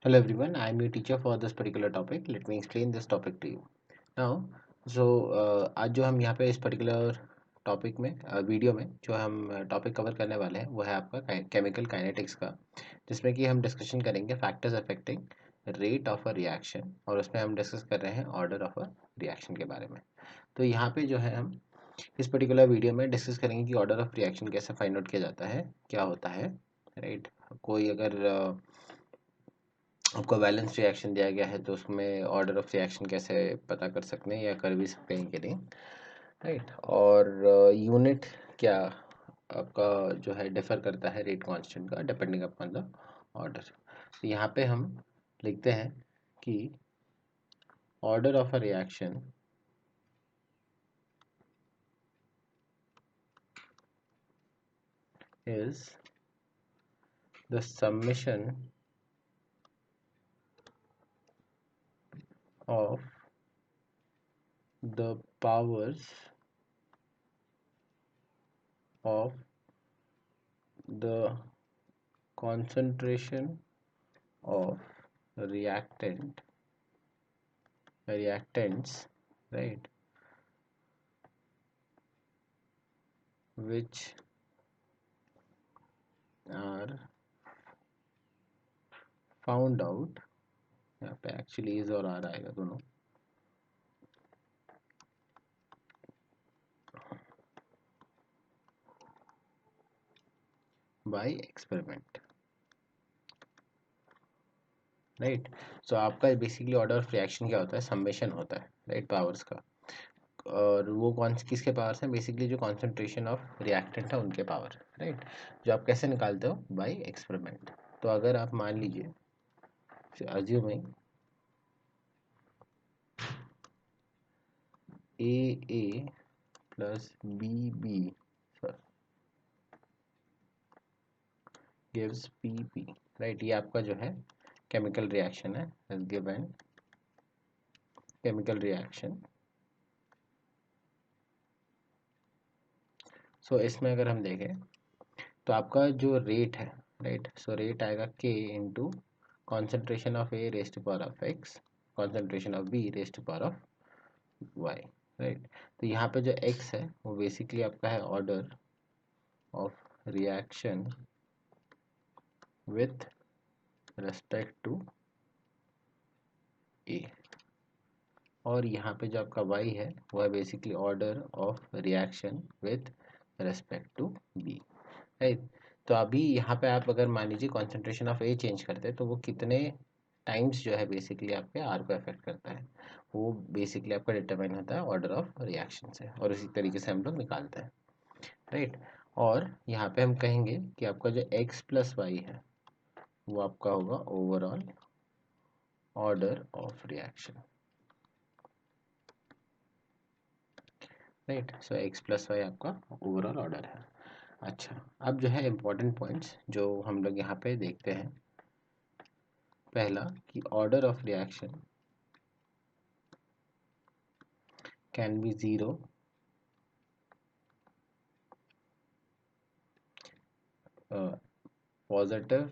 Hello everyone, I am your teacher for this particular topic. Let me explain this topic to you. Now, आज जो हम यहाँ पे इस पर्टिकुलर टॉपिक में वीडियो में जो हम टॉपिक कवर करने वाले हैं वो है आपका केमिकल काइनेटिक्स का, जिसमें कि हम डिस्कशन करेंगे factors affecting rate of a reaction, और उसमें हम डिस्कस कर रहे हैं ऑर्डर ऑफ अ रिएक्शन के बारे में। तो यहाँ पे जो है हम इस पर्टिकुलर वीडियो में डिस्कस करेंगे कि ऑर्डर ऑफ रिएक्शन कैसे फाइंड आउट किया जाता है, क्या होता है, राइट। कोई अगर आपको बैलेंस रिएक्शन दिया गया है तो उसमें ऑर्डर ऑफ रिएक्शन कैसे पता कर सकते हैं या कर भी सकते हैं कि नहीं, राइट। और यूनिट क्या आपका जो है डिफर करता है रेट कांस्टेंट का डिपेंडिंग अपॉन द ऑर्डर। तो यहाँ पे हम लिखते हैं कि order of a reaction is the summation of the powers of the concentration of reactants, right, which are found out, यहाँ पे एक्चुअली इज और आर आएगा दोनों, बाय एक्सपेरिमेंट, राइट। सो आपका बेसिकली ऑर्डर ऑफ रिएक्शन क्या होता है, सम्मेशन होता है, राइट, पावर्स का। और वो कौन किसके पावर्स हैं, बेसिकली जो कॉन्सेंट्रेशन ऑफ रिएक्टेंट है उनके पावर, राइट, जो आप कैसे निकालते हो, बाय एक्सपेरिमेंट। तो अगर आप मान लीजिए assuming A plus B gives P, right, ये आपका जो है केमिकल रिएक्शन है, गिवन केमिकल रिएक्शन। सो इसमें अगर हम देखें तो आपका जो रेट है, राइट, सो रेट आएगा k into concentration of A raise to power of x, concentration of B raise to power of y, right. तो यहाँ पे जो एक्स है वो बेसिकली आपका है order of reaction with respect to A, और यहाँ पे जो आपका y है वो है basically order of reaction with respect to b, right. तो अभी यहाँ पे आप अगर मान लीजिए कॉन्सेंट्रेशन ऑफ ए चेंज करते हैं तो वो कितने टाइम्स जो है बेसिकली आपके आर को अफेक्ट करता है, वो बेसिकली आपका डिटरमाइन होता है ऑर्डर ऑफ रिएक्शन से, और इसी तरीके से हम लोग निकालते हैं, राइट। और यहाँ पे हम कहेंगे कि आपका जो x प्लस वाई है वो आपका होगा overall order of reaction, right. So x plus y आपका ओवरऑल ऑर्डर है। अच्छा, अब जो है इम्पोर्टेंट पॉइंट्स जो हम लोग यहाँ पे देखते हैं, पहला कि order of reaction can be zero, positive,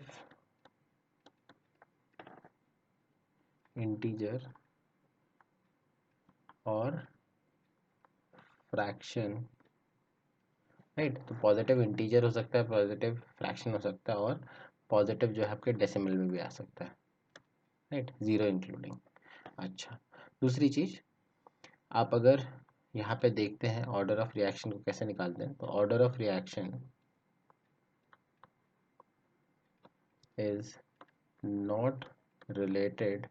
integer और फ्रैक्शन, राइट। तो पॉजिटिव इंटीजर हो सकता है, पॉजिटिव फ्रैक्शन हो सकता है, और पॉजिटिव जो है आपके डेसिमल में भी आ सकता है, राइट, ज़ीरो इंक्लूडिंग। अच्छा, दूसरी चीज़, आप अगर यहाँ पे देखते हैं ऑर्डर ऑफ रिएक्शन को कैसे निकालते हैं, तो order of reaction is not related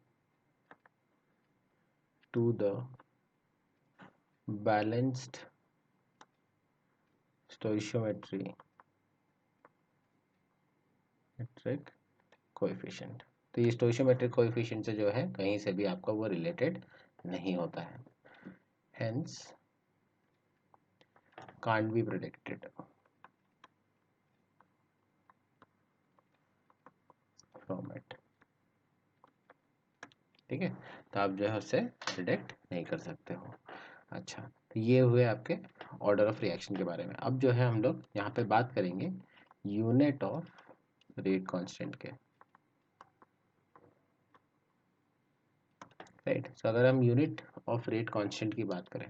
to the balanced stoichiometry metric coefficient। तो ये stoichiometric coefficient से जो है कहीं से भी आपका वो रिलेटेड नहीं होता है, hence can't be predicted from it, ठीक है। तो आप जो है उससे प्रिडिक्ट नहीं कर सकते हो। अच्छा, तो ये हुए आपके ऑर्डर ऑफ रिएक्शन के बारे में। अब जो है हम लोग यहाँ पे बात करेंगे यूनिट ऑफ रेट कांस्टेंट के, राइट। सो अगर हम यूनिट ऑफ रेट कांस्टेंट की बात करें,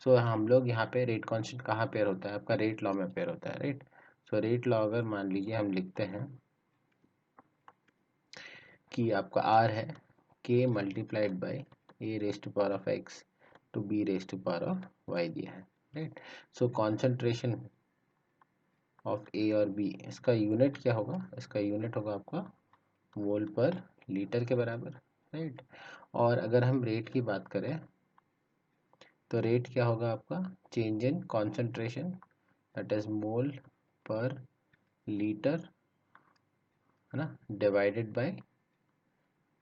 सो हम लोग यहाँ पे रेट कांस्टेंट कहाँ पेयर होता है, आपका रेट लॉ में पेयर होता है, राइट। सो रेट लॉ अगर मान लीजिए हम लिखते हैं कि आपका आर है k multiplied by A raise to power of x to B raise to power of y दिया है, right. So concentration of A और बी, इसका यूनिट क्या होगा, इसका यूनिट होगा आपका मोल पर लीटर के बराबर, राइट। और अगर हम रेट की बात करें तो रेट क्या होगा आपका, change in concentration that is mole पर लीटर, है ना, डिवाइडेड बाय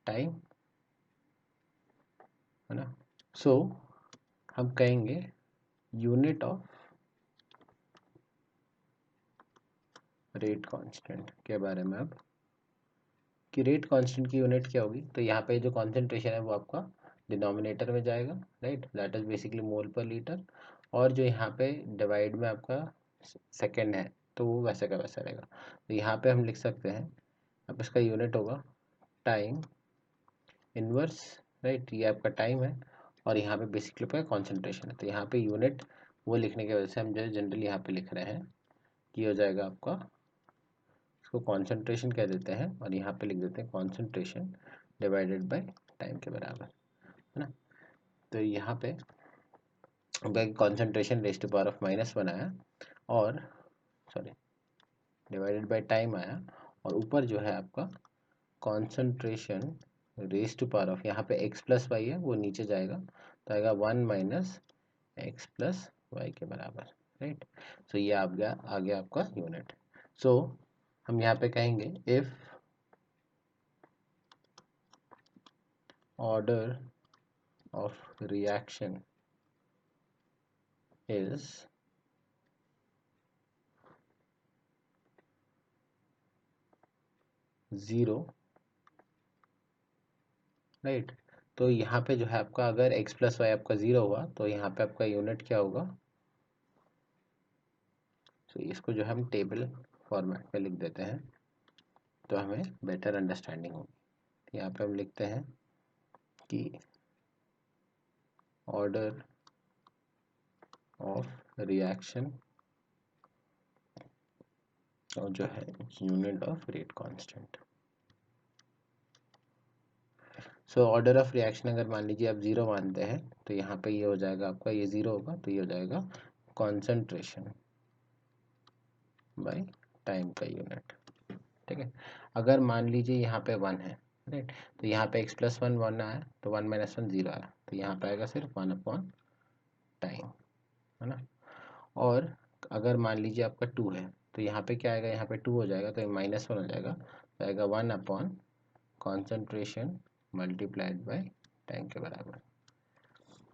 टाइम, है ना। सो हम कहेंगे यूनिट ऑफ रेट कांस्टेंट के बारे में अब, कि रेट कांस्टेंट की यूनिट क्या होगी। तो यहाँ पे जो कॉन्सेंट्रेशन है वो आपका डिनोमिनेटर में जाएगा, राइट, दैट इज बेसिकली मोल पर लीटर। और जो यहाँ पे डिवाइड में आपका सेकेंड है तो वो वैसे का वैसा रहेगा। तो यहाँ पे हम लिख सकते हैं, अब इसका यूनिट होगा टाइम इनवर्स, राइट, ये आपका टाइम है और यहाँ पे बेसिकली आपका कॉन्सेंट्रेशन है। तो यहाँ पे यूनिट वो लिखने की वजह से हम जो है जनरली यहाँ पे लिख रहे हैं कि हो जाएगा आपका, इसको कॉन्सेंट्रेशन कह देते हैं और यहाँ पे लिख देते हैं कॉन्सेंट्रेशन डिवाइडेड बाय टाइम के बराबर, है ना। तो यहाँ पे concentration raise to power of -1 आया और सॉरी डिवाइडेड बाय टाइम आया, और ऊपर जो है आपका concentration raise to power of, यहाँ पे x प्लस वाई है वो नीचे जाएगा तो आएगा 1 - x प्लस वाई के बराबर, राइट। सो ये आ गया आपका यूनिट। सो हम यहाँ पे कहेंगे if order of reaction is zero, right. तो यहाँ पे जो है आपका अगर x प्लस वाई आपका ज़ीरो हुआ तो यहाँ पे आपका यूनिट क्या होगा। तो इसको जो हम टेबल फॉर्मेट में लिख देते हैं तो हमें बेटर अंडरस्टैंडिंग होगी। यहाँ पे हम लिखते हैं कि ऑर्डर ऑफ रिएक्शन और जो है unit of rate constant. So order of reaction अगर मान लीजिए आप ज़ीरो मानते हैं तो यहाँ पे ये हो जाएगा आपका, ये ज़ीरो होगा तो ये हो जाएगा कॉन्सेंट्रेशन बाय टाइम का यूनिट, ठीक है। अगर मान लीजिए यहाँ पे 1 है, राइट, तो यहाँ पे x प्लस 1 आया तो 1 - 1 0 आया तो यहाँ पे आएगा सिर्फ 1 अपॉन टाइम, है ना। और अगर मान लीजिए आपका 2 है तो यहाँ पे क्या आएगा, यहाँ पे 2 हो जाएगा तो -1 हो जाएगा तो आएगा 1 upon concentration multiplied by time के बराबर।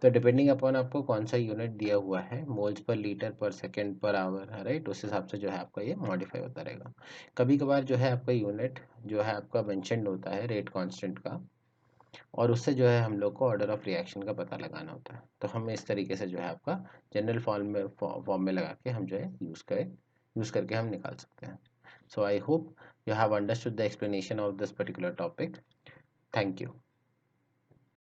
तो डिपेंडिंग अपॉन आपको कौन सा यूनिट दिया हुआ है, मोल्स पर लीटर पर सेकेंड पर आवर है, राइट, उस हिसाब से जो है आपका ये मॉडिफाई होता रहेगा। कभी कभार जो है आपका यूनिट जो है आपका मेंशन्ड होता है रेट कांस्टेंट का, और उससे जो है हम लोग को ऑर्डर ऑफ रिएक्शन का पता लगाना होता है। तो हम इस तरीके से जो है आपका जनरल फॉर्म में लगा के हम जो है यूज़ करके हम निकाल सकते हैं। So I hope you have understood the explanation of this particular topic. Thank you.